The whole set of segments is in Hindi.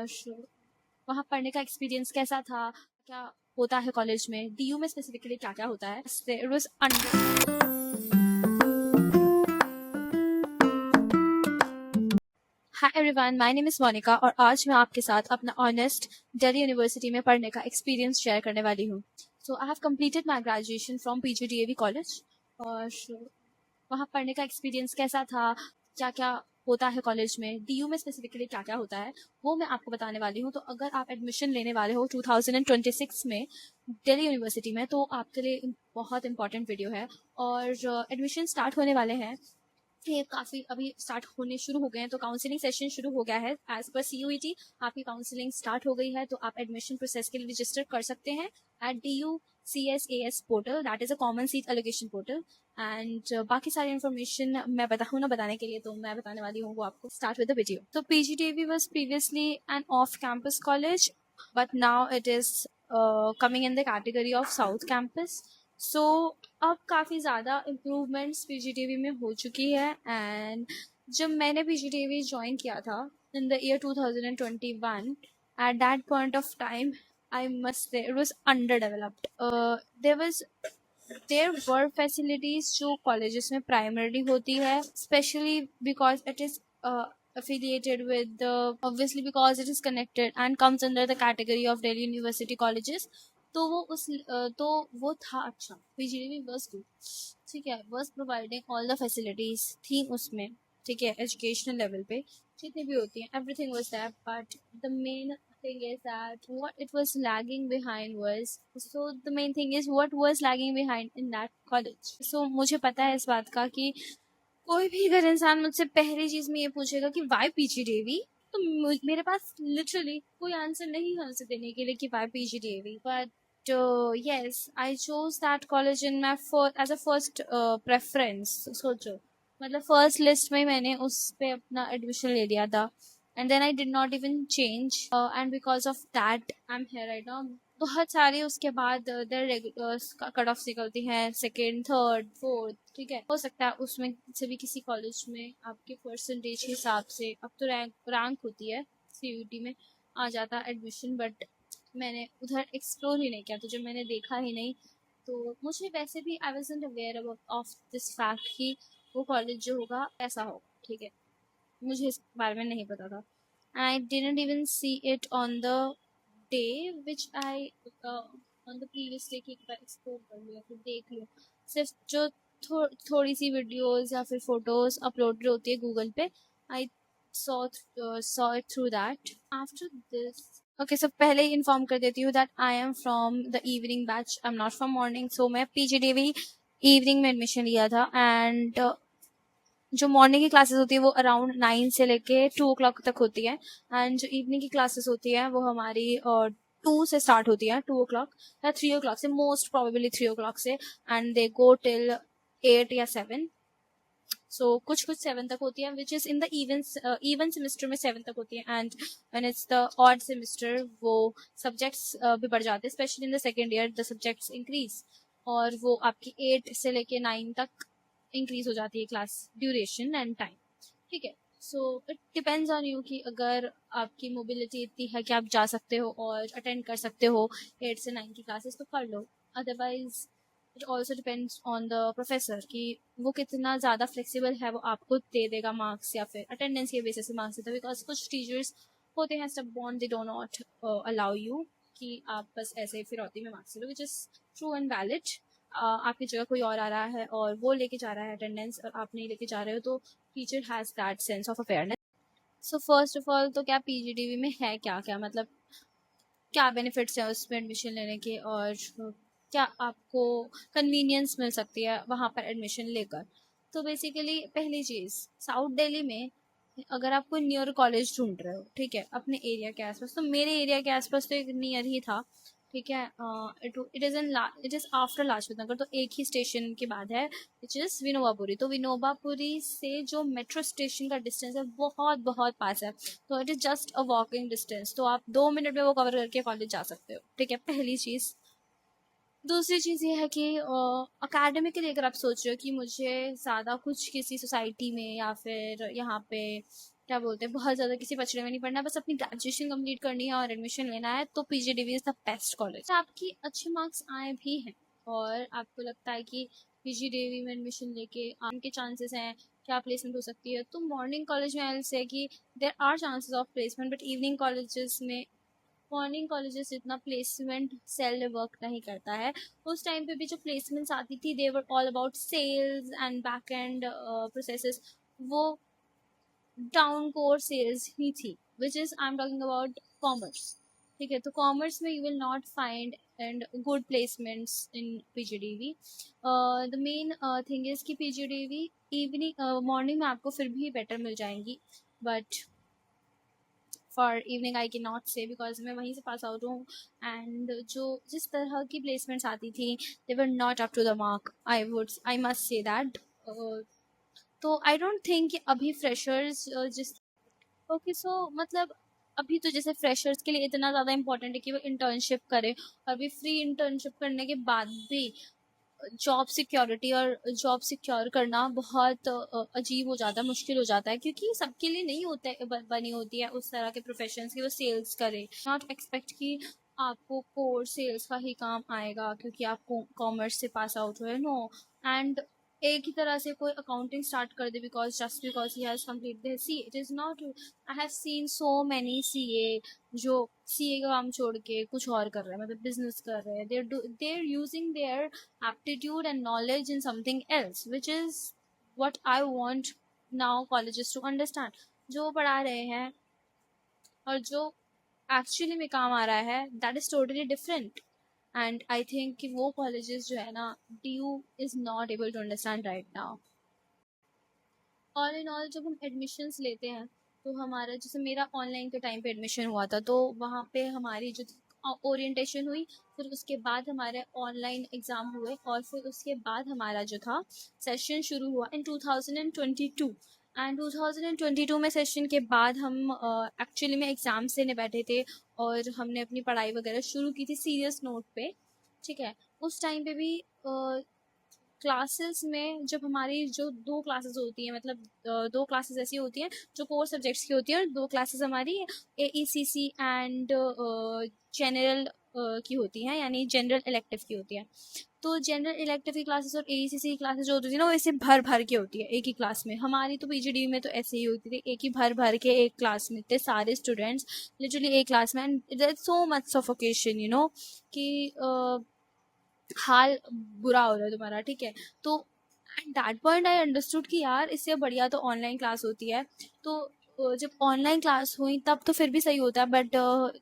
और वहाँ पढ़ने का एक्सपीरियंस कैसा था, क्या होता है कॉलेज में, डीयू में स्पेसिफिकली क्या क्या होता है। It was hi everyone, my name is Monica और आज मैं आपके साथ अपना ऑनेस्ट दिल्ली यूनिवर्सिटी में पढ़ने का एक्सपीरियंस शेयर करने वाली हूँ। So I have completed my graduation from PGDAV college और वहाँ पढ़ने का एक्सपीरियंस कैसा था, क्या क्या होता है कॉलेज में, डीयू में स्पेसिफिकली क्या क्या होता है, वो मैं आपको बताने वाली हूँ। तो अगर आप एडमिशन लेने वाले हो 2026 में दिल्ली यूनिवर्सिटी में, तो आपके लिए बहुत इंपॉर्टेंट वीडियो है। और एडमिशन स्टार्ट होने वाले हैं, ये काफ़ी अभी स्टार्ट होने शुरू हो गए हैं। तो काउंसलिंग सेशन शुरू हो गया है एज पर CUET, आपकी काउंसलिंग स्टार्ट हो गई है। तो आप एडमिशन प्रोसेस के लिए रजिस्टर कर सकते हैं at DUCSAS portal, that is a common seat allocation portal. And बाकी सारी इन्फॉर्मेशन मैं बताऊँ ना बताने के लिए, तो मैं बताने वाली हूँ वो आपको। Start with the video. तो PGDAV was previously an off campus college, but now it is coming in the category of south campus. So अब काफ़ी ज़्यादा इम्प्रूवमेंट्स PGDAV में हो चुकी है। एंड जब मैंने PGDAV ज्वाइन किया था in the year 2021, at that point of time I must say it was underdeveloped. There were facilities जो कॉलेजेस में प्राइमरली होती है, specially because it is affiliated with the, obviously because it is connected and comes under the category of Delhi University colleges। तो वो था अच्छा, PGDAV was good, ठीक है, was providing all the facilities थी उसमें, ठीक है, एजुकेशनल लेवल पे जितनी भी होती हैं, everything was there, but the main thing is that what it was lagging behind was, so the main thing is what was lagging behind in that college। so मुझे पता है इस बात का कि कोई भी अगर इंसान मुझसे पहली चीज में ये पूछेगा कि वाई PGDAV, तो मेरे पास लिटरली कोई आंसर नहीं है उसे देने के लिए कि why PGDAV। But yes, I chose that college in my as a first preference. सोचो, मतलब फर्स्ट लिस्ट में मैंने उस पे अपना एडमिशन ले लिया था, and then I did not even change, and because of that I am here right now. बहुत सारी उसके बाद कट ऑफ निकलती हैं, सेकेंड, थर्ड, फोर्थ, ठीक है, हो सकता है उसमें से भी किसी कॉलेज में आपके परसेंटेज के हिसाब से, अब तो रैंक होती है, CUET में आ जाता है एडमिशन, बट मैंने उधर एक्सप्लोर ही नहीं किया, तो जब मैंने देखा ही नहीं, तो मुझे वैसे भी I wasn't aware of this fact कि वो कॉलेज जो होगा ऐसा होगा, ठीक है, मुझे इस बारे में नहीं पता था। I didn't even see it on the day which I on the previous day कि एक बार एक्सप्लोर कर लो या फिर देख लो। सिर्फ जो थोड़ी सी वीडियोस या फिर फोटोज अपलोड होती है गूगल पे, आई saw it through that after this। okay, so पहले ही इन्फॉर्म कर देती हूँ that I am from the evening batch, I am not from morning. So मैं PGDAV इवनिंग में एडमिशन लिया था, एंड जो मॉर्निंग की क्लासेस होती है वो अराउंड 9 से लेके 2 o'clock तक होती है, एंड जो इवनिंग की क्लासेस होती है वो हमारी 2 से स्टार्ट होती है, 2 o'clock या 3 o'clock से, मोस्ट प्रोबेबली 3 o'clock से, एंड दे गो टिल 8 या 7। सो कुछ 7 तक होती है, which is in the even semester में 7 तक होती है, and when it's the odd semester वो सब्जेक्ट्स भी बढ़ जाते हैं, specially in the second year the subjects increase, और वो आपकी 8 से लेके 9 तक इंक्रीज हो जाती है क्लास ड्यूरेशन एंड टाइम, ठीक है। So it depends on you कि अगर आपकी मोबिलिटी इतनी है कि आप जा सकते हो और अटेंड कर सकते हो 8 से 9 की क्लासेस, तो कर लो, otherwise it also depends on the professor कि वो कितना ज़्यादा फ्लेक्सिबल है, वो आपको दे देगा मार्क्स या फिर अटेंडेंस के बेसिस से मार्क्स देता है। बिकॉज कुछ टीचर्स होते हैं सब bond, they do not allow you कि आप बस ऐसे फिरौती में marks low, which is true and valid. आपकी जगह कोई और आ रहा है और वो लेके जा रहा है अटेंडेंस और आप नहीं लेके जा रहे हो, तो teacher has that sense of awareness. So first of all तो क्या PGDAV में है, क्या क्या मतलब क्या बेनिफिट्स हैं उसमें एडमिशन लेने के, और क्या आपको कन्वीनियंस मिल सकती है वहाँ पर एडमिशन लेकर। तो बेसिकली पहली चीज़, साउथ दिल्ली में अगर आप कोई नियर कॉलेज ढूंढ रहे हो, ठीक है, अपने एरिया के आसपास, तो मेरे एरिया के आसपास तो एक नियर ही था, ठीक है, it is after Lajpat Nagar, तो एक ही स्टेशन के बाद है, विच इज़ विनोबापुरी। तो विनोबापुरी से जो मेट्रो स्टेशन का डिस्टेंस है बहुत बहुत पास है, तो it is just a walking distance, तो आप 2 मिनट में वो कवर करके कॉलेज जा सकते हो, ठीक है, पहली चीज़। दूसरी चीज़ ये है कि अकेडमिकली अगर आप सोच रहे हो कि मुझे ज़्यादा कुछ किसी सोसाइटी में या फिर यहाँ पे क्या बोलते हैं, बहुत ज़्यादा किसी पछड़े में नहीं पड़ना, बस अपनी ग्रेजुएशन कंप्लीट करनी है और एडमिशन लेना है, तो PGDAV is the best college. आपकी अच्छे मार्क्स आए भी हैं और आपको लगता है कि पीजीडीवी में एडमिशन लेके आपके चांसेस हैं क्या प्लेसमेंट हो सकती है, तो मॉर्निंग कॉलेज में आई से कि there are chances of placement, but evening colleges में, मॉर्निंग कॉलेजेस इतना प्लेसमेंट सेल वर्क नहीं करता है। उस टाइम पे भी जो प्लेसमेंट्स आती थी they were all about sales and back end processes, वो डाउन कोर सेल्स ही थी, which is I am talking about commerce. ठीक है, तो कॉमर्स में you will not find and good placements in PGDV. The main thing is कि पीजीडीवी इवनिंग मॉर्निंग में आपको फिर भी बेटर मिल जाएंगी, but for evening I can not से बिकॉज मैं वहीं से पास आउट हूँ, एंड जो जिस तरह की प्लेसमेंट्स आती थी they were not up to the mark, I must say that. तो आई डोंट थिंक कि अभी फ्रेशर्स जिस, ओके सो मतलब अभी तो जैसे फ्रेशर्स के लिए इतना ज़्यादा इम्पोर्टेंट है कि वो इंटर्नशिप करें, और अभी फ्री इंटर्नशिप करने के बाद भी जॉब सिक्योरिटी और जॉब सिक्योर करना बहुत अजीब हो जाता है, मुश्किल हो जाता है, क्योंकि सबके लिए नहीं होता है, बनी होती है उस तरह के प्रोफेशन की वो सेल्स करे। नॉट एक्सपेक्ट कि आपको कोर सेल्स का ही काम आएगा क्योंकि आप कॉमर्स से पास आउट हुए, नो। एंड एक ही तरह से कोई अकाउंटिंग स्टार्ट कर दे because just because he has complete C, it is not. I have seen so many CA जो सीए का काम छोड़ के कुछ और कर रहे हैं, मतलब बिजनेस कर रहे हैं, there using their aptitude and knowledge in something else, which is what I want now colleges to understand। जो पढ़ा रहे हैं और जो एक्चुअली में काम आ रहा है that is totally different, and I think कि वो कॉलेजेस जो है ना DU is not able to understand right now. All in all जब हम एडमिशन्स लेते हैं तो हमारा, जैसे मेरा ऑनलाइन के टाइम पे एडमिशन हुआ था, तो वहाँ पे हमारी जो ओरिएंटेशन हुई, फिर उसके बाद हमारे ऑनलाइन एग्ज़ाम हुए, और फिर उसके बाद हमारा जो था सेशन शुरू हुआ इन 2022। एंड 2022 में सेशन के बाद हम एक्चुअली में एग्ज़ाम्स देने बैठे थे और हमने अपनी पढ़ाई वगैरह शुरू की थी सीरियस नोट पे। ठीक है, उस टाइम पे भी क्लासेस में जब हमारी जो दो क्लासेस होती हैं, मतलब दो क्लासेस ऐसी होती हैं जो कोर सब्जेक्ट्स की होती हैं, और दो क्लासेस हमारी AECC एंड जनरल की होती हैं, यानी जनरल इलेक्टिव की होती है। तो जनरल इलेक्टिव की क्लासेस और AECC की क्लासेस जो होती थी ना, वो ऐसे भर भर के होती है एक ही क्लास में। हमारी तो पीजीडी में तो ऐसे ही होती थी, एक ही भर भर के एक क्लास में थे सारे स्टूडेंट्स, लिटरली एक क्लास में, and there so much suffocation कि हाल बुरा हो रहा है तुम्हारा। ठीक है, तो eight that point I understood कि यार इससे बढ़िया तो ऑनलाइन क्लास होती है। तो जब ऑनलाइन क्लास हुई तब तो फिर भी सही होता है, बट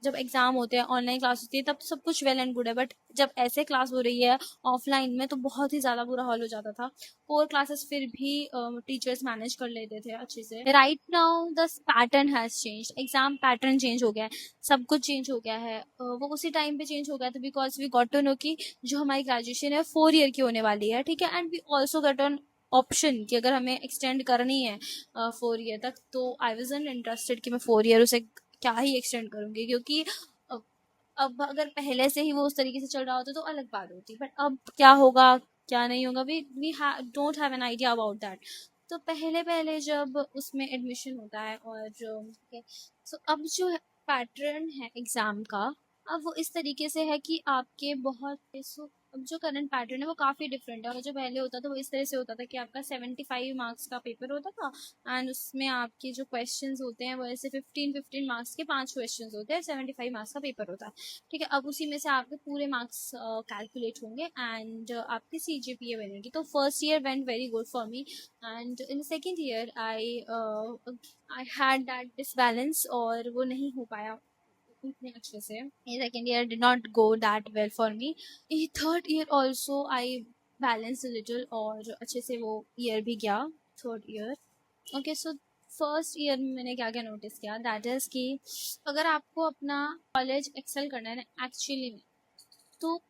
जब एग्ज़ाम होते हैं ऑनलाइन क्लास होती है तब तो सब कुछ वेल एंड गुड है, बट जब ऐसे क्लास हो रही है ऑफलाइन में तो बहुत ही ज़्यादा बुरा हाल हो जाता था। कोर क्लासेस फिर भी टीचर्स मैनेज कर लेते थे अच्छे से। Right now the pattern has change, exam pattern change हो गया है, सब कुछ चेंज हो गया है। वो उसी टाइम पे चेंज हो गया था because we got to know कि जो हमारी ग्रेजुएशन है 4 ईयर की होने वाली है। ठीक है, and we also got an option कि अगर हमें एक्सटेंड करनी है 4 ईयर तक, तो आई वॉज एन इंटरेस्टेड कि मैं 4 ईयर उसे क्या ही एक्सटेंड करूँगी, क्योंकि अब अगर पहले से ही वो उस तरीके से चल रहा होता तो अलग बात होती, बट अब क्या होगा क्या नहीं होगा we don't have an idea about that. तो पहले पहले जब उसमें एडमिशन होता है और जो सो अब जो पैटर्न है एग्ज़ाम का, अब वो इस तरीके से है कि आपके बहुत अब जो करंट पैटर्न है वो काफ़ी डिफरेंट है, और जो पहले होता था वो इस तरह से होता था कि आपका 75 मार्क्स का पेपर होता था, एंड उसमें आपके जो क्वेश्चंस होते हैं वो ऐसे 15-15 मार्क्स के 5 क्वेश्चंस होते हैं, 75 मार्क्स का पेपर होता है। ठीक है, अब उसी में से आपके पूरे मार्क्स कैलकुलेट होंगे एंड आपकी CGPA बनेगी। तो first year went very good for me, and in second year I had that disbalance, और वो नहीं हो पाया उतने अच्छे से। Second year did not go that well for me. Third year also I balance little, और अच्छे से वो ईयर भी गया third year. Okay, so first year में मैंने क्या क्या नोटिस किया, दैट इज़ कि अगर आपको अपना कॉलेज एक्सेल करना है ना एक्चुअली में, तो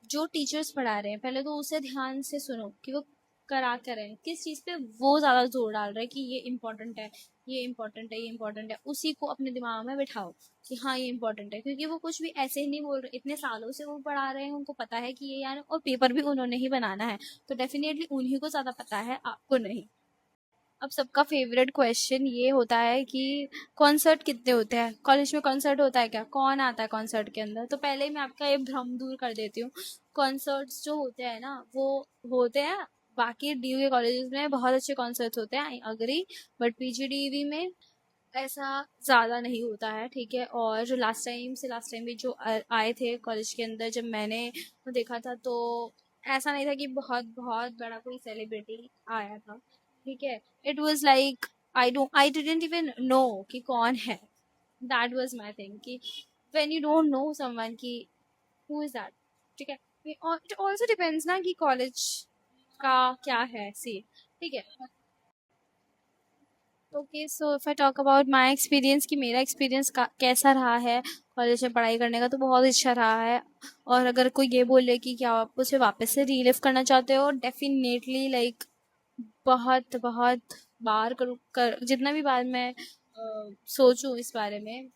जो टीचर्स पढ़ा रहे हैं पहले तो उसे ध्यान से सुनो कि वो करा कर रहे हैं किस चीज़ पे, वो ज़्यादा जोर डाल रहे हैं कि ये इम्पोर्टेंट है, ये इम्पोर्टेंट है, ये इम्पोर्टेंट है, उसी को अपने दिमाग में बिठाओ कि हाँ ये इम्पोर्टेंट है, क्योंकि वो कुछ भी ऐसे ही नहीं बोल रहे, इतने सालों से वो पढ़ा रहे हैं, उनको पता है कि ये यार, और पेपर भी उन्होंने ही बनाना है, तो डेफिनेटली उन्हीं को ज़्यादा पता है, आपको नहीं। अब सबका फेवरेट क्वेश्चन ये होता है कि कॉन्सर्ट कितने होते हैं, कॉलेज में कॉन्सर्ट होता है क्या, कौन आता है कॉन्सर्ट के अंदर। तो पहले ही मैं आपका ये भ्रम दूर कर देती हूँ, कॉन्सर्ट्स जो होते हैं ना वो होते हैं, बाकी डी के कॉलेजेस में बहुत अच्छे कॉन्सर्ट्स होते हैं, आई अग्री, बट पीजीडीवी में ऐसा ज़्यादा नहीं होता है, ठीक है। और जो लास्ट टाइम भी जो आए थे कॉलेज के अंदर, जब मैंने देखा था तो ऐसा नहीं था कि बहुत बहुत बड़ा कोई सेलिब्रिटी आया था, ठीक है। It was like I didn't even know कि कौन है, दैट वाज माय थिंग कि when you don't know someone कि हु इज दैट, ठीक है। इट आल्सो डिपेंड्स ना कि कॉलेज का क्या है सी, ठीक है। Okay, so if I talk about my experience कि मेरा एक्सपीरियंस कैसा रहा है कॉलेज में पढ़ाई करने का, तो बहुत अच्छा रहा है। और अगर कोई ये बोले कि क्या आप उसे वापस से रीलिव करना चाहते हो, डेफिनेटली लाइक बहुत बहुत बार जितना भी बार मैं सोचूं इस बारे में,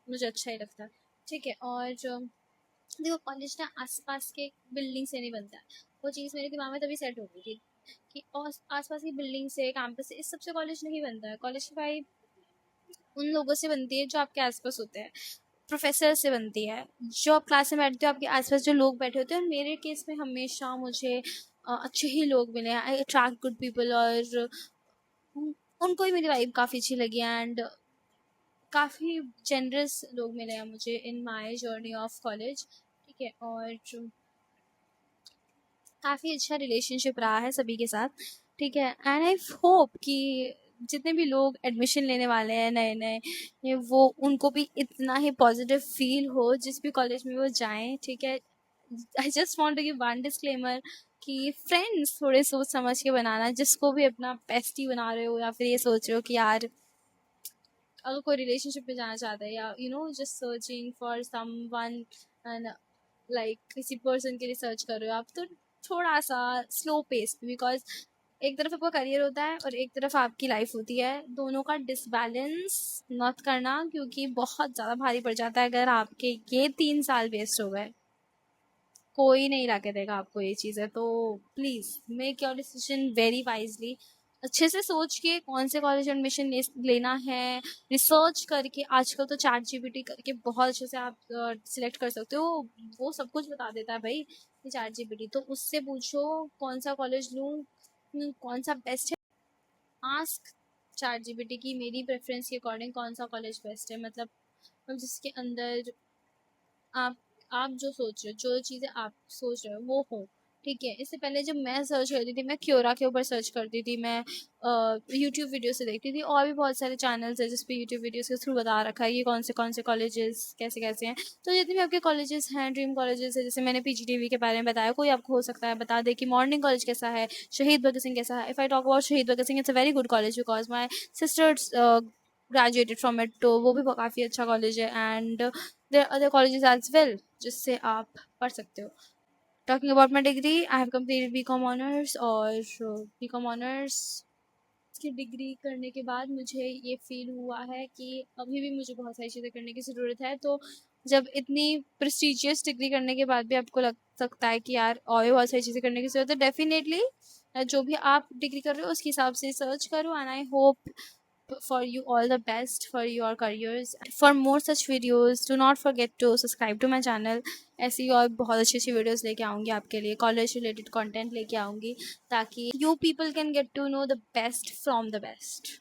मुझे अच्छा ही लगता है, ठीक है। और देखो कॉलेज ना आसपास के बिल्डिंग से नहीं बनता है, वो चीज़ मेरे दिमाग में तभी सेट हो गई थी कि आसपास की बिल्डिंग से, कैंपस से, इस सबसे कॉलेज नहीं बनता है। कॉलेज की वाइब उन लोगों से बनती है जो आपके आसपास होते हैं, प्रोफेसर से बनती है, जो आप क्लास में बैठते हो आपके आसपास जो लोग बैठे होते हैं। और मेरे केस में हमेशा मुझे अच्छे ही लोग मिले हैं, आई अट्रैक्ट गुड पीपल, और उनको ही मेरी वाइब काफ़ी अच्छी लगी, एंड काफ़ी जेनरस लोग मिले हैं मुझे in my journey of college, ठीक है। और काफ़ी अच्छा रिलेशनशिप रहा है सभी के साथ, ठीक है। एंड आई होप कि जितने भी लोग एडमिशन लेने वाले हैं नए नए, वो उनको भी इतना ही पॉजिटिव फील हो जिस भी कॉलेज में वो जाएं, ठीक है। I just want to give one disclaimer कि फ्रेंड्स थोड़े सोच समझ के बनाना, जिसको भी अपना बेस्टी बना रहे हो या फिर ये सोच रहे हो कि यार अगर कोई रिलेशनशिप में जाना चाहता है, या just searching for someone and like किसी पर्सन के लिए सर्च कर रहे हो आप, तो थोड़ा सा स्लो पेस, बिकॉज एक तरफ आपका करियर होता है और एक तरफ आपकी लाइफ होती है, दोनों का डिसबैलेंस मत करना, क्योंकि बहुत ज़्यादा भारी पड़ जाता है अगर आपके ये 3 साल वेस्ट हो गए। कोई नहीं ला के देगा आपको ये चीज़ें, तो please make your decision very wisely, अच्छे से सोच के कौन से कॉलेज एडमिशन लेना है, रिसर्च करके। आजकल तो चैट जीपीटी करके बहुत अच्छे से आप सिलेक्ट कर सकते हो, वो सब कुछ बता देता है भाई चैट जीपीटी, तो उससे पूछो कौन सा कॉलेज लूँ, कौन सा बेस्ट है। आस्क चैट जीपीटी की मेरी प्रेफरेंस के अकॉर्डिंग कौन सा कॉलेज बेस्ट है, मतलब जिसके अंदर आप आप जो सोच रहे हो, जो चीज़ें आप सोच रहे हो वो हो, ठीक है। इससे पहले जब मैं सर्च करती थी, मैं क्योरा के ऊपर सर्च करती थी, मैं यूट्यूब वीडियो से देखती थी, और भी बहुत सारे चैनल्स है जिस पे यूट्यूब वीडियोस के थ्रू बता रखा है कि कौन से कॉलेजेस कैसे कैसे हैं। तो जितने भी आपके कॉलेजेस हैं, ड्रीम कॉलेजेस है, जैसे मैंने पीजीटीवी के बारे में बताया, कोई आपको हो सकता है बता दे कि मॉर्निंग कॉलेज कैसा है, शहीद भगत सिंह कैसा है। If I talk about Shaheed Bhagat Singh, it's a very good college because my sisters graduated from it, तो वो भी काफ़ी अच्छा कॉलेज है। And there other colleges as well जिससे आप पढ़ सकते हो। Talking about my degree, I have completed BCom honours, और बीकॉम ऑनर्स की डिग्री करने के बाद मुझे ये फील हुआ है कि अभी भी मुझे बहुत सारी चीज़ें करने की ज़रूरत है। तो जब इतनी प्रेस्टिजियस डिग्री करने के बाद भी आपको लग सकता है कि यार और भी बहुत सारी चीज़ें करने की ज़रूरत है, डेफिनेटली जो भी आप डिग्री कर रहे हो उसके हिसाब से सर्च करो, and I hope for you all the best for your careers. For more such videos, do not forget to subscribe to my channel. ऐसी और बहुत अच्छी अच्छी वीडियोस लेके आऊँगी आपके लिए, कॉलेज रिलेटेड कंटेंट लेके आऊँगी, ताकि you people can get to know the best from the best.